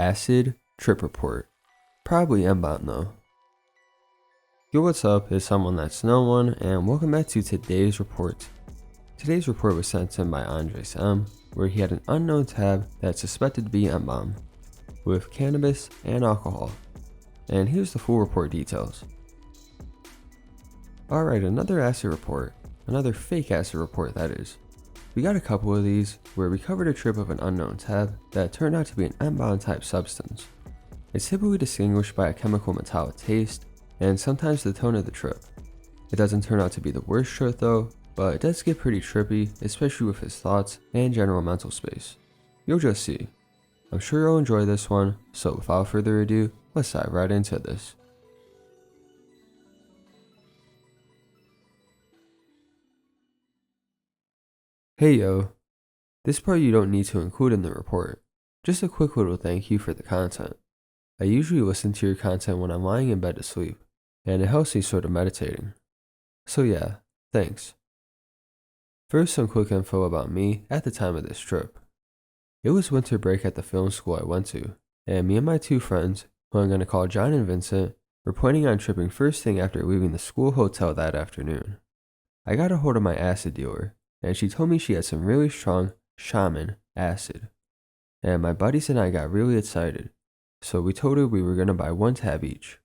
Acid Trip Report. Probably M-Bomb though. Yo, what's up? It's someone that's no one, and welcome back to today's report. Today's report was sent in by Andres M, where he had an unknown tab that's suspected to be M-Bomb, with cannabis and alcohol. And here's the full report details. Alright, another acid report. Another fake acid report, that is. We got a couple of these where we covered a trip of an unknown tab that turned out to be an M-Bomb type substance. It's typically distinguished by a chemical metallic taste and sometimes the tone of the trip. It doesn't turn out to be the worst trip though, but it does get pretty trippy, especially with his thoughts and general mental space. You'll just see. I'm sure you'll enjoy this one, so without further ado, let's dive right into this. Hey yo, this part you don't need to include in the report. Just a quick little thank you for the content. I usually listen to your content when I'm lying in bed to sleep, and it helps me sort of meditating. So yeah, thanks. First, some quick info about me at the time of this trip. It was winter break at the film school I went to, and me and my two friends, who I'm going to call John and Vincent, were planning on tripping first thing after leaving the school hotel that afternoon. I got a hold of my acid dealer, and she told me she had some really strong shaman acid. And my buddies and I got really excited, so we told her we were going to buy one tab each.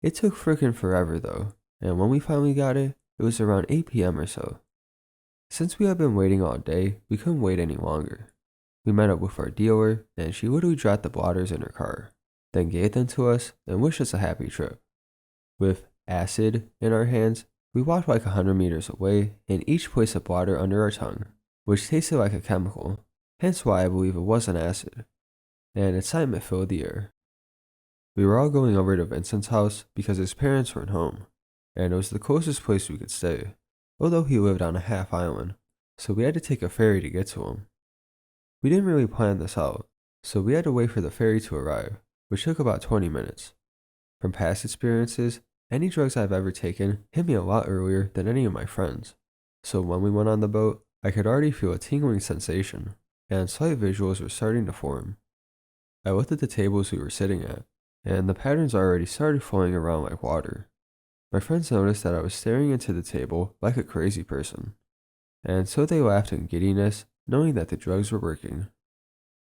It took frickin' forever though, and when we finally got it, it was around 8 p.m. or so. Since we had been waiting all day, we couldn't wait any longer. We met up with our dealer, and she literally dropped the blotters in her car, then gave them to us and wished us a happy trip. With acid in our hands, we walked like 100 meters away and each placed a blotter under our tongue, which tasted like a chemical, hence why I believe it wasn't acid, and excitement filled the air. We were all going over to Vincent's house because his parents weren't home, and it was the closest place we could stay, although he lived on a half island, so we had to take a ferry to get to him. We didn't really plan this out, so we had to wait for the ferry to arrive, which took about 20 minutes. From past experiences, any drugs I've ever taken hit me a lot earlier than any of my friends, so when we went on the boat, I could already feel a tingling sensation, and slight visuals were starting to form. I looked at the tables we were sitting at, and the patterns already started flowing around like water. My friends noticed that I was staring into the table like a crazy person, and so they laughed in giddiness, knowing that the drugs were working.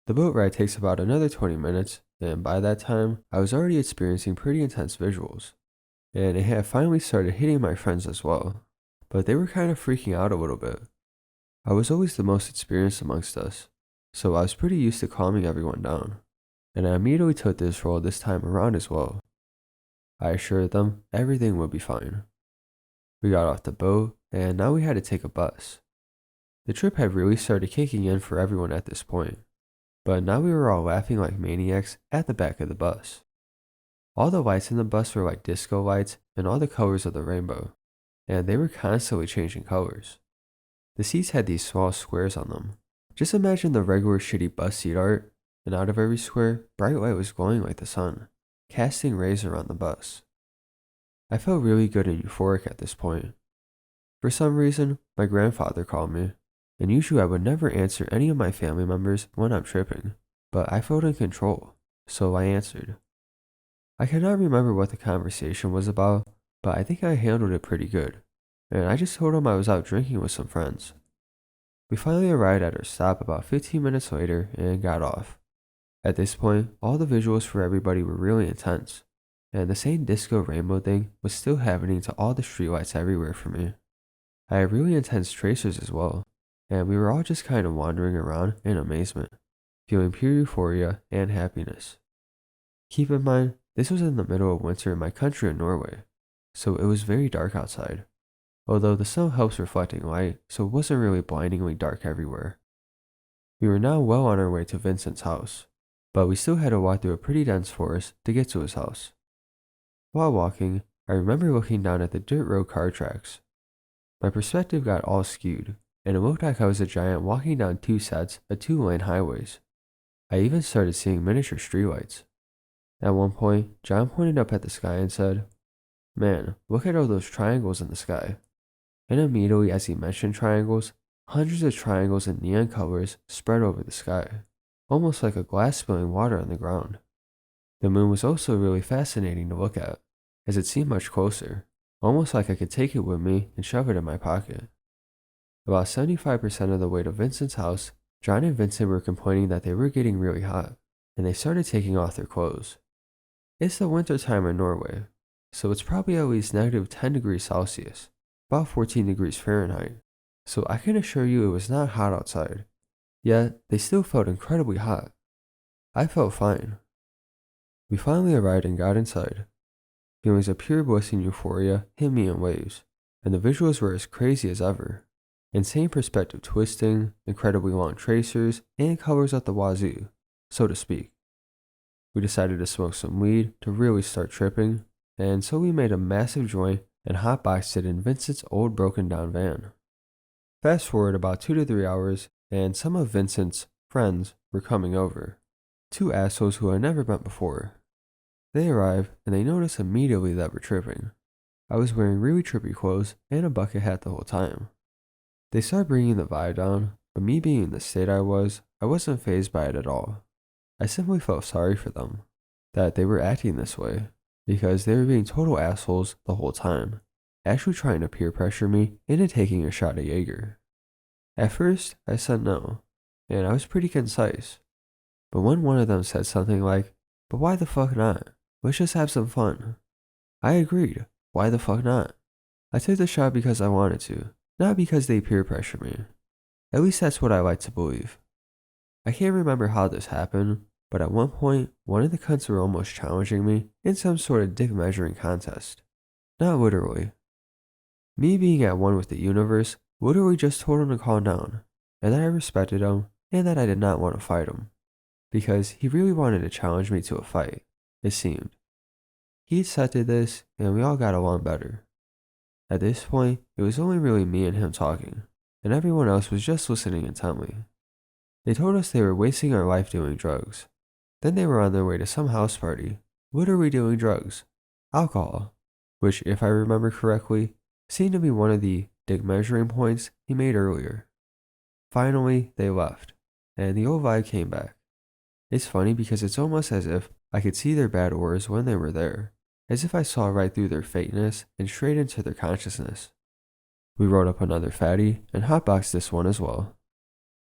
The boat ride takes about another 20 minutes, and by that time, I was already experiencing pretty intense visuals, and it had finally started hitting my friends as well, but they were kind of freaking out a little bit. I was always the most experienced amongst us, so I was pretty used to calming everyone down, and I immediately took this role this time around as well. I assured them everything would be fine. We got off the boat, and now we had to take a bus. The trip had really started kicking in for everyone at this point, but now we were all laughing like maniacs at the back of the bus. All the lights in the bus were like disco lights and all the colors of the rainbow, and they were constantly changing colors. The seats had these small squares on them. Just imagine the regular shitty bus seat art, and out of every square, bright light was glowing like the sun, casting rays around the bus. I felt really good and euphoric at this point. For some reason, my grandfather called me, and usually I would never answer any of my family members when I'm tripping, but I felt in control, so I answered. I cannot remember what the conversation was about, but I think I handled it pretty good, and I just told him I was out drinking with some friends. We finally arrived at our stop about 15 minutes later and got off. At this point, all the visuals for everybody were really intense, and the same disco rainbow thing was still happening to all the streetlights everywhere for me. I had really intense tracers as well, and we were all just kind of wandering around in amazement, feeling pure euphoria and happiness. Keep in mind, this was in the middle of winter in my country in Norway, so it was very dark outside, although the sun helps reflecting light, so it wasn't really blindingly dark everywhere. We were now well on our way to Vincent's house, but we still had to walk through a pretty dense forest to get to his house. While walking, I remember looking down at the dirt road car tracks. My perspective got all skewed, and it looked like I was a giant walking down two sets of two-lane highways. I even started seeing miniature streetlights. At one point, John pointed up at the sky and said, "Man, look at all those triangles in the sky." And immediately as he mentioned triangles, hundreds of triangles in neon colors spread over the sky. almost like a glass spilling water on the ground. The moon was also really fascinating to look at, as it seemed much closer, almost like I could take it with me and shove it in my pocket. About 75% of the way to Vincent's house, John and Vincent were complaining that they were getting really hot, and they started taking off their clothes. It's the winter time in Norway, so it's probably at least -10 degrees Celsius, about 14 degrees Fahrenheit, so I can assure you it was not hot outside, yet they still felt incredibly hot. I felt fine. We finally arrived and got inside. Feelings of pure bliss and euphoria hit me in waves, and the visuals were as crazy as ever. Insane perspective twisting, incredibly long tracers, and colors at the wazoo, so to speak. We decided to smoke some weed to really start tripping, and so we made a massive joint and hotboxed it in Vincent's old broken down van. Fast forward about 2 to 3 hours, and some of Vincent's friends were coming over. 2 assholes who I never met before. They arrive, and they notice immediately that we're tripping. I was wearing really trippy clothes and a bucket hat the whole time. They start bringing the vibe down, but me being in the state I wasn't fazed by it at all. I simply felt sorry for them, that they were acting this way, because they were being total assholes the whole time, actually trying to peer pressure me into taking a shot at Jaeger. At first, I said no, and I was pretty concise. But when one of them said something like, "But why the fuck not? Let's just have some fun," I agreed. Why the fuck not? I took the shot because I wanted to, not because they peer pressured me. At least that's what I like to believe. I can't remember how this happened, but at one point, one of the cunts were almost challenging me in some sort of dick measuring contest. Not literally. Me being at one with the universe literally just told him to calm down, and that I respected him and that I did not want to fight him. Because he really wanted to challenge me to a fight, it seemed. He accepted this, and we all got along better. At this point, it was only really me and him talking, and everyone else was just listening intently. They told us they were wasting our life doing drugs. Then they were on their way to some house party, literally doing drugs. Alcohol, which, if I remember correctly, seemed to be one of the dick measuring points he made earlier. Finally, they left, and the old vibe came back. It's funny because it's almost as if I could see their bad auras when they were there, as if I saw right through their fakeness and straight into their consciousness. We rolled up another fatty and hotboxed this one as well.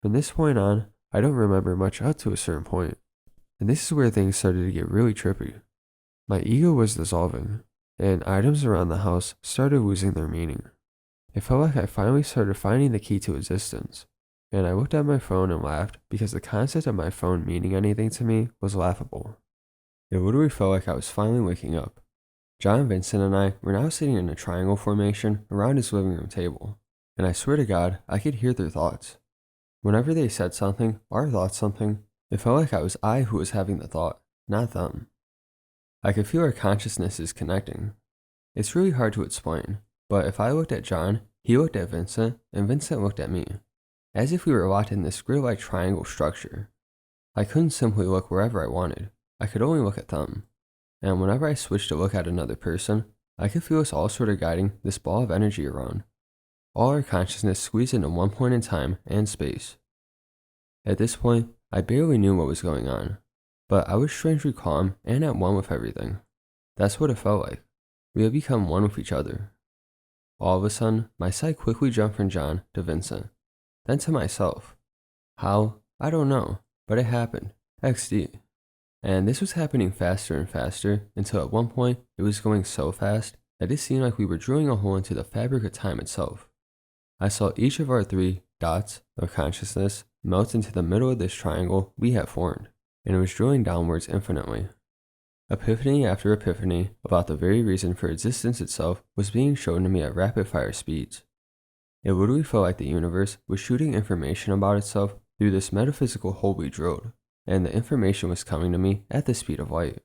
From this point on, I don't remember much up to a certain point, and this is where things started to get really trippy. My ego was dissolving, and items around the house started losing their meaning. It felt like I finally started finding the key to existence, and I looked at my phone and laughed because the concept of my phone meaning anything to me was laughable. It literally felt like I was finally waking up. John, Vincent, and I were now sitting in a triangle formation around his living room table, and I swear to God, I could hear their thoughts. Whenever they said something or thought something, it felt like I was who was having the thought, not them. I could feel our consciousnesses connecting. It's really hard to explain, but if I looked at John, he looked at Vincent, and Vincent looked at me, as if we were locked in this grid-like triangle structure. I couldn't simply look wherever I wanted. I could only look at them. And whenever I switched to look at another person, I could feel us all sort of guiding this ball of energy around. All our consciousness squeezed into one point in time and space. At this point, I barely knew what was going on, but I was strangely calm and at one with everything. That's what it felt like. We had become one with each other. All of a sudden, my sight quickly jumped from John to Vincent, then to myself. How? I don't know, but it happened. XD. And this was happening faster and faster until at one point it was going so fast that it seemed like we were drilling a hole into the fabric of time itself. I saw each of our 3 dots of consciousness melt into the middle of this triangle we had formed, and it was drilling downwards infinitely. Epiphany after epiphany about the very reason for existence itself was being shown to me at rapid-fire speeds. It literally felt like the universe was shooting information about itself through this metaphysical hole we drilled, and the information was coming to me at the speed of light.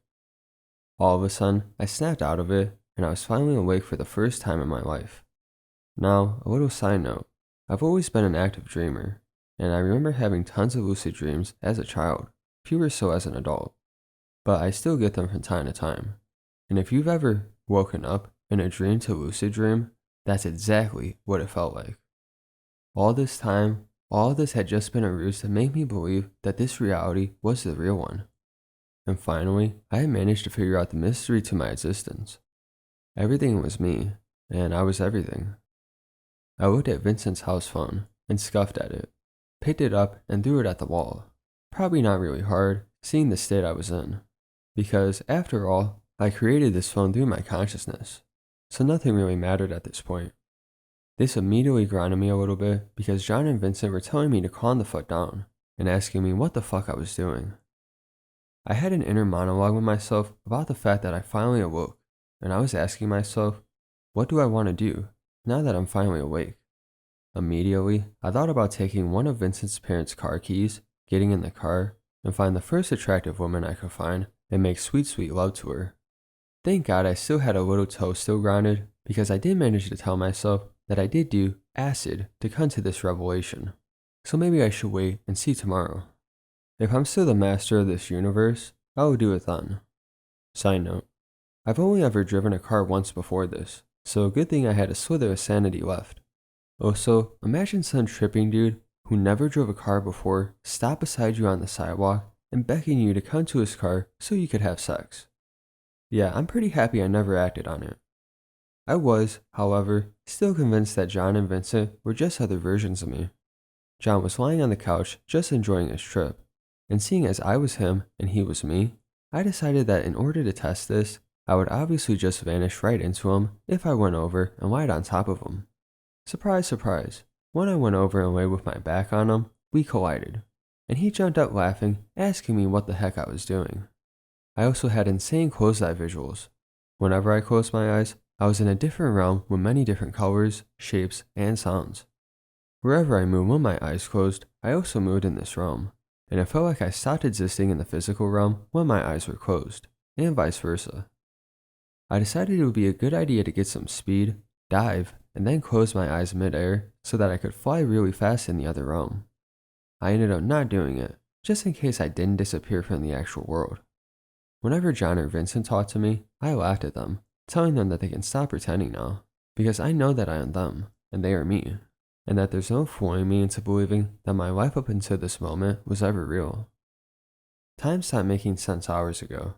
All of a sudden, I snapped out of it, and I was finally awake for the first time in my life. Now, a little side note, I've always been an active dreamer, and I remember having tons of lucid dreams as a child, fewer so as an adult. But I still get them from time to time. And if you've ever woken up in a dream to lucid dream, that's exactly what it felt like. All this time, All of this had just been a ruse to make me believe that this reality was the real one. And finally, I had managed to figure out the mystery to my existence. Everything was me, and I was everything. I looked at Vincent's house phone and scuffed at it, picked it up and threw it at the wall. Probably not really hard, seeing the state I was in. Because, after all, I created this phone through my consciousness, so nothing really mattered at this point. This immediately grounded me a little bit because John and Vincent were telling me to calm the fuck down and asking me what the fuck I was doing. I had an inner monologue with myself about the fact that I finally awoke, and I was asking myself, what do I want to do now that I'm finally awake? Immediately, I thought about taking one of Vincent's parents' car keys, getting in the car, and find the first attractive woman I could find and make sweet, sweet love to her. Thank God I still had a little toe still grounded because I did manage to tell myself that I did do acid to come to this revelation. So maybe I should wait and see tomorrow. If I'm still the master of this universe, I will do it then. Side note, I've only ever driven a car once before this, so good thing I had a slither of sanity left. Also, imagine some tripping dude who never drove a car before stop beside you on the sidewalk and begging you to come to his car so you could have sex. Yeah, I'm pretty happy I never acted on it. I was, however, still convinced that John and Vincent were just other versions of me. John was lying on the couch just enjoying his trip, and seeing as I was him and he was me, I decided that in order to test this, I would obviously just vanish right into him if I went over and lied on top of him. Surprise, surprise, when I went over and lay with my back on him, we collided, and he jumped up laughing, asking me what the heck I was doing. I also had insane closed-eye visuals. Whenever I closed my eyes, I was in a different realm with many different colors, shapes, and sounds. Wherever I moved with my eyes closed, I also moved in this realm, and it felt like I stopped existing in the physical realm when my eyes were closed, and vice versa. I decided it would be a good idea to get some speed, dive, and then close my eyes mid-air so that I could fly really fast in the other realm. I ended up not doing it, just in case I didn't disappear from the actual world. Whenever John or Vincent talked to me, I laughed at them, telling them that they can stop pretending now, because I know that I am them, and they are me, and that there's no fooling me into believing that my life up until this moment was ever real. Time stopped making sense hours ago,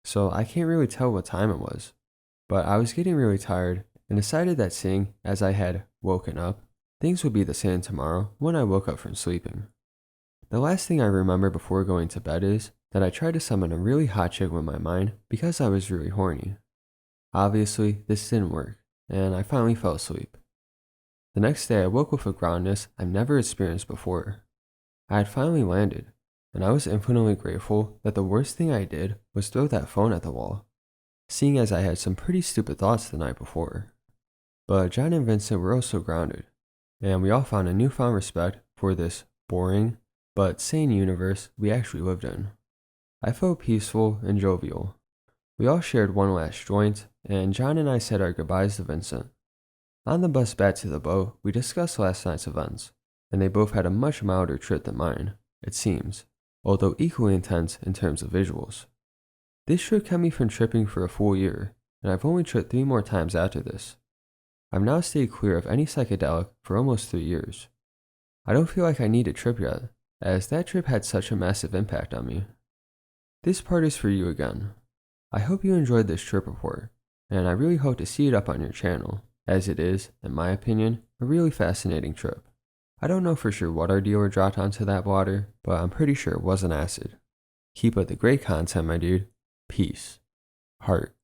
so I can't really tell what time it was, but I was getting really tired and decided that seeing as I had woken up, things would be the same tomorrow when I woke up from sleeping. The last thing I remember before going to bed is that I tried to summon a really hot chick with my mind because I was really horny. Obviously, this didn't work, and I finally fell asleep. The next day I woke with a groundness I've never experienced before. I had finally landed, and I was infinitely grateful that the worst thing I did was throw that phone at the wall, seeing as I had some pretty stupid thoughts the night before. But John and Vincent were also grounded, and we all found a newfound respect for this boring but sane universe we actually lived in. I felt peaceful and jovial. We all shared one last joint, and John and I said our goodbyes to Vincent. On the bus back to the boat, we discussed last night's events, and they both had a much milder trip than mine, it seems, although equally intense in terms of visuals. This trip kept me from tripping for a full year, and I've only tripped 3 more times after this. I've now stayed clear of any psychedelic for almost 3 years. I don't feel like I need a trip yet, as that trip had such a massive impact on me. This part is for you again. I hope you enjoyed this trip report, and I really hope to see it up on your channel, as it is, in my opinion, a really fascinating trip. I don't know for sure what our dealer dropped onto that water, but I'm pretty sure it wasn't acid. Keep up the great content, my dude. Peace. Heart.